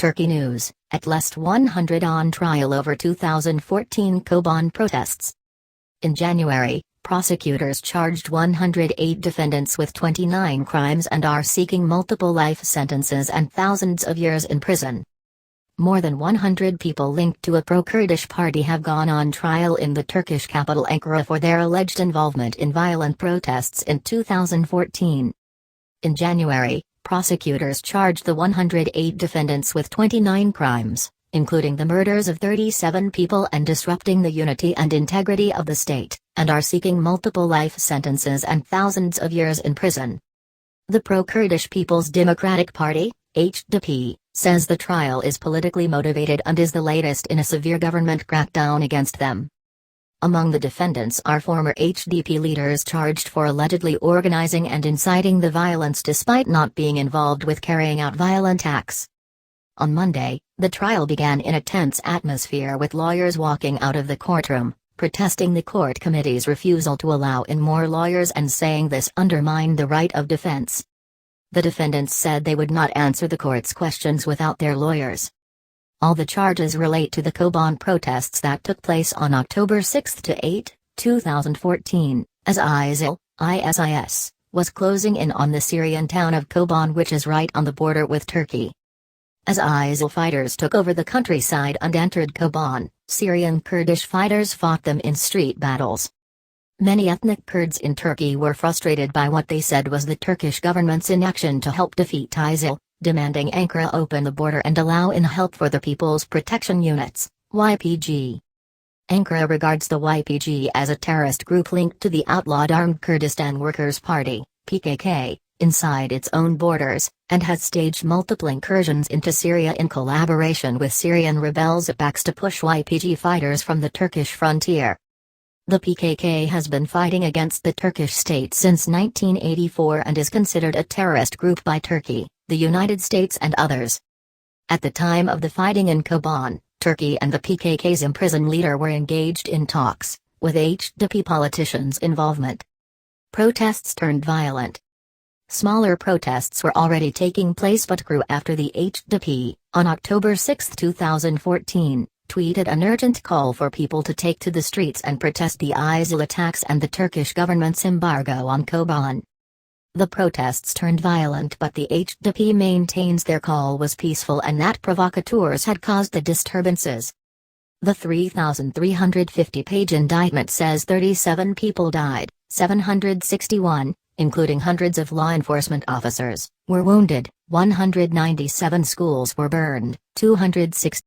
Turkey news, at least 100 on trial over 2014 Kobane protests. In January, prosecutors charged 108 defendants with 29 crimes and are seeking multiple life sentences and thousands of years in prison. More than 100 people linked to a pro-Kurdish party have gone on trial in the Turkish capital Ankara for their alleged involvement in violent protests in 2014. In January, prosecutors charged the 108 defendants with 29 crimes, including the murders of 37 people and disrupting the unity and integrity of the state, and are seeking multiple life sentences and thousands of years in prison. The pro-Kurdish People's Democratic Party, HDP, says the trial is politically motivated and is the latest in a severe government crackdown against them. Among the defendants are former HDP leaders charged for allegedly organizing and inciting the violence despite not being involved with carrying out violent acts. On Monday, the trial began in a tense atmosphere with lawyers walking out of the courtroom, protesting the court committee's refusal to allow in more lawyers and saying this undermined the right of defense. The defendants said they would not answer the court's questions without their lawyers. All the charges relate to the Kobane protests that took place on October 6 to 8, 2014, as ISIS was closing in on the Syrian town of Kobane, which is right on the border with Turkey. As ISIL fighters took over the countryside and entered Kobane, Syrian Kurdish fighters fought them in street battles. Many ethnic Kurds in Turkey were frustrated by what they said was the Turkish government's inaction to help defeat ISIL, demanding Ankara open the border and allow in help for the People's Protection Units, YPG. Ankara regards the YPG as a terrorist group linked to the outlawed Armed Kurdistan Workers' Party, PKK, inside its own borders, and has staged multiple incursions into Syria in collaboration with Syrian rebels it backs to push YPG fighters from the Turkish frontier. The PKK has been fighting against the Turkish state since 1984 and is considered a terrorist group by Turkey, the United States and others. At the time of the fighting in Kobane, Turkey and the PKK's imprisoned leader were engaged in talks, with HDP politicians' involvement. Protests turned violent. Smaller protests were already taking place but grew after the HDP, on October 6, 2014, tweeted an urgent call for people to take to the streets and protest the ISIL attacks and the Turkish government's embargo on Kobane. The protests turned violent, but the HDP maintains their call was peaceful and that provocateurs had caused the disturbances. The 3,350-page indictment says 37 people died, 761, including hundreds of law enforcement officers, were wounded, 197 schools were burned, 206